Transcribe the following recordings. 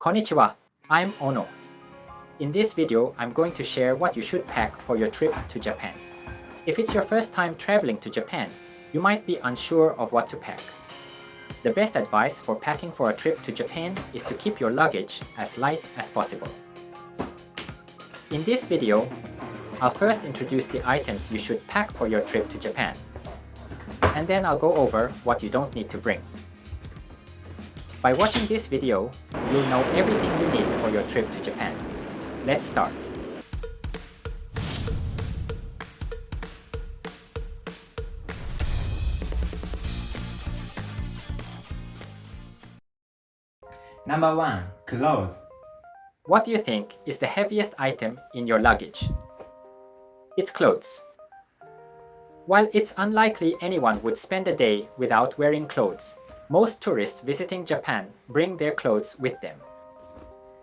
Konnichiwa, I'm Ono. In this video, I'm going to share what you should pack for your trip to Japan. If it's your first time traveling to Japan, you might be unsure of what to pack. The best advice for packing for a trip to Japan is to keep your luggage as light as possible. In this video, I'll first introduce the items you should pack for your trip to Japan. And then I'll go over what you don't need to bring. By watching this video, you'll know everything you need for your trip to Japan. Let's start. Number 1. Clothes. What do you think is the heaviest item in your luggage? It's clothes. While it's unlikely anyone would spend a day without wearing clothes, most tourists visiting Japan bring their clothes with them.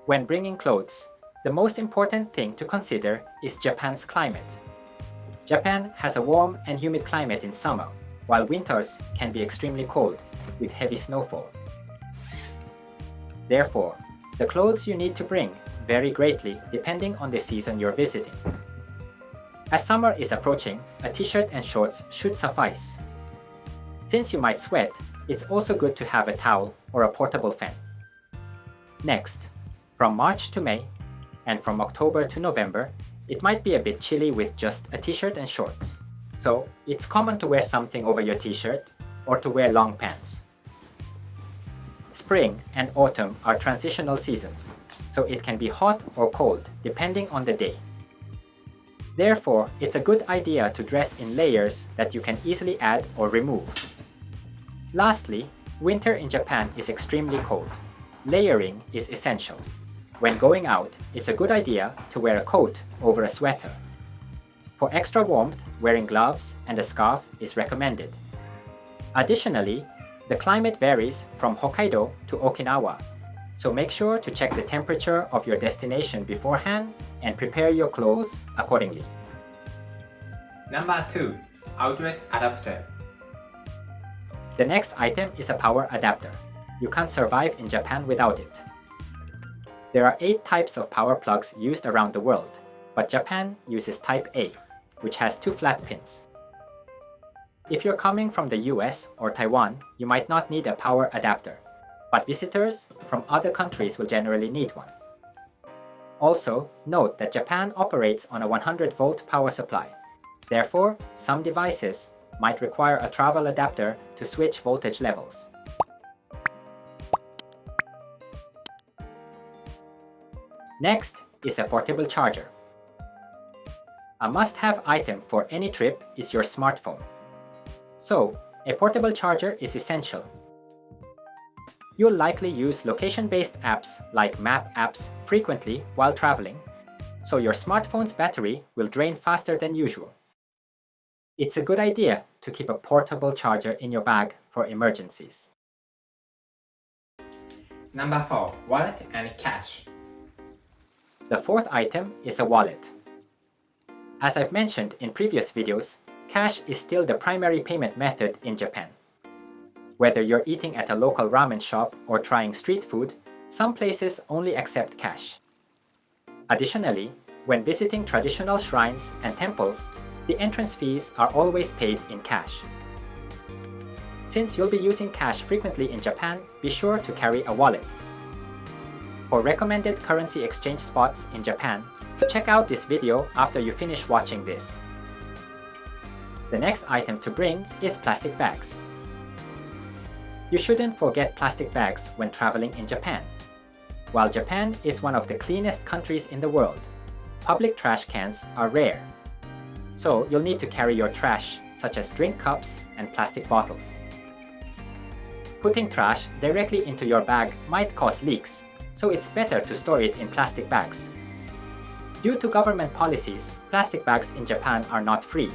When bringing clothes, the most important thing to consider is Japan's climate. Japan has a warm and humid climate in summer, while winters can be extremely cold, with heavy snowfall. Therefore, the clothes you need to bring vary greatly depending on the season you're visiting. As summer is approaching, a t-shirt and shorts should suffice. Since you might sweat, it's also good to have a towel or a portable fan. Next, from March to May, and from October to November, it might be a bit chilly with just a t-shirt and shorts. So, it's common to wear something over your t-shirt or to wear long pants. Spring and autumn are transitional seasons, so it can be hot or cold depending on the day. Therefore, it's a good idea to dress in layers that you can easily add or remove. Lastly, winter in Japan is extremely cold. Layering is essential. When going out, it's a good idea to wear a coat over a sweater. For extra warmth, wearing gloves and a scarf is recommended. Additionally, the climate varies from Hokkaido to Okinawa, so make sure to check the temperature of your destination beforehand and prepare your clothes accordingly. Number 2. Outlet adapter. The next item is a power adapter. You can't survive in Japan without it. There are 8 types of power plugs used around the world, but Japan uses Type A, which has 2 flat pins. If you're coming from the US or Taiwan, you might not need a power adapter, but visitors from other countries will generally need one. Also, note that Japan operates on a 100-volt power supply. Therefore, some devices might require a travel adapter to switch voltage levels. Next is a portable charger. A must-have item for any trip is your smartphone. So, a portable charger is essential. You'll likely use location-based apps like map apps frequently while traveling, so your smartphone's battery will drain faster than usual. It's a good idea to keep a portable charger in your bag for emergencies. Number 4. Wallet and cash. The fourth item is a wallet. As I've mentioned in previous videos, cash is still the primary payment method in Japan. Whether you're eating at a local ramen shop or trying street food, some places only accept cash. Additionally, when visiting traditional shrines and temples, the entrance fees are always paid in cash. Since you'll be using cash frequently in Japan, be sure to carry a wallet. For recommended currency exchange spots in Japan, check out this video after you finish watching this. The next item to bring is plastic bags. You shouldn't forget plastic bags when traveling in Japan. While Japan is one of the cleanest countries in the world, public trash cans are rare. So you'll need to carry your trash, such as drink cups and plastic bottles. Putting trash directly into your bag might cause leaks, so it's better to store it in plastic bags. Due to government policies, plastic bags in Japan are not free,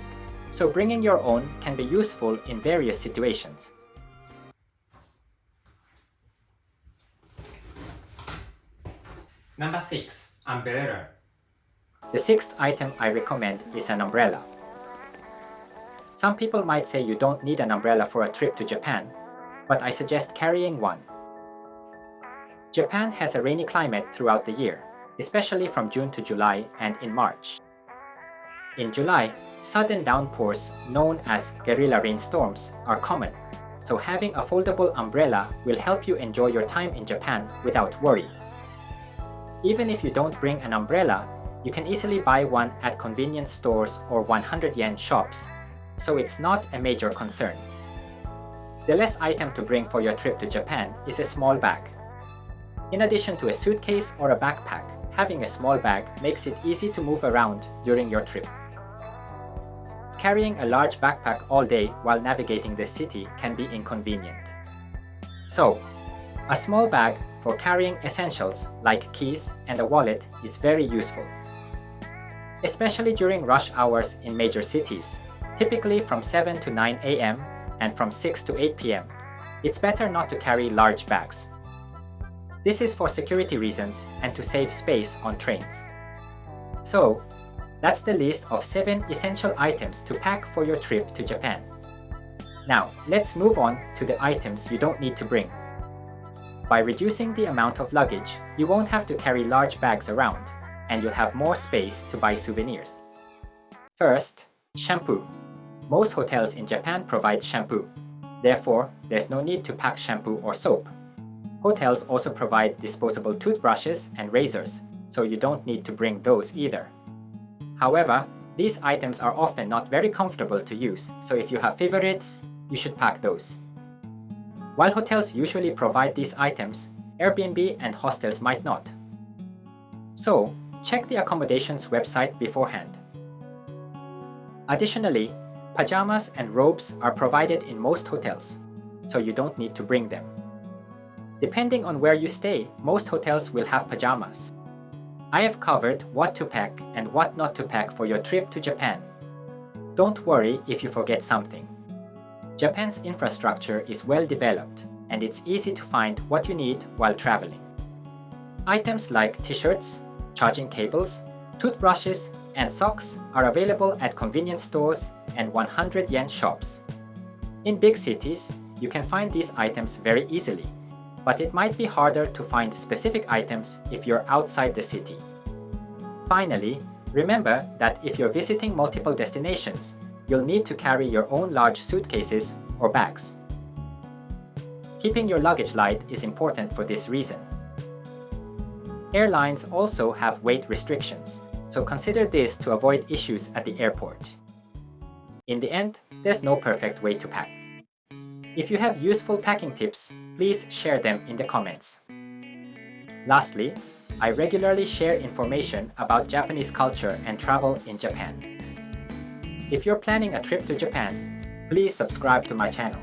so bringing your own can be useful in various situations. Number 6. Umbrella. The sixth item I recommend is an umbrella. Some people might say you don't need an umbrella for a trip to Japan, but I suggest carrying one. Japan has a rainy climate throughout the year, especially from June to July and in March. In July, sudden downpours known as guerrilla rainstorms are common, so having a foldable umbrella will help you enjoy your time in Japan without worry. Even if you don't bring an umbrella, you can easily buy one at convenience stores or 100 yen shops, so it's not a major concern. The last item to bring for your trip to Japan is a small bag. In addition to a suitcase or a backpack, having a small bag makes it easy to move around during your trip. Carrying a large backpack all day while navigating the city can be inconvenient. So, a small bag for carrying essentials like keys and a wallet is very useful. Especially during rush hours in major cities, typically from 7 to 9 a.m. and from 6 to 8 p.m., it's better not to carry large bags. This is for security reasons and to save space on trains. So, that's the list of 7 essential items to pack for your trip to Japan. Now, let's move on to the items you don't need to bring. By reducing the amount of luggage, you won't have to carry large bags around, and you'll have more space to buy souvenirs. First, shampoo. Most hotels in Japan provide shampoo. Therefore, there's no need to pack shampoo or soap. Hotels also provide disposable toothbrushes and razors, so you don't need to bring those either. However, these items are often not very comfortable to use, so if you have favorites, you should pack those. While hotels usually provide these items, Airbnb and hostels might not. So, check the accommodations website beforehand. Additionally, pajamas and robes are provided in most hotels, so you don't need to bring them. Depending on where you stay, most hotels will have pajamas. I have covered what to pack and what not to pack for your trip to Japan. Don't worry if you forget something. Japan's infrastructure is well developed, and it's easy to find what you need while traveling. Items like t-shirts, charging cables, toothbrushes, and socks are available at convenience stores and 100 yen shops. In big cities, you can find these items very easily, but it might be harder to find specific items if you're outside the city. Finally, remember that if you're visiting multiple destinations, you'll need to carry your own large suitcases or bags. Keeping your luggage light is important for this reason. Airlines also have weight restrictions, so consider this to avoid issues at the airport. In the end, there's no perfect way to pack. If you have useful packing tips, please share them in the comments. Lastly, I regularly share information about Japanese culture and travel in Japan. If you're planning a trip to Japan, please subscribe to my channel.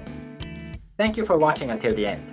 Thank you for watching until the end.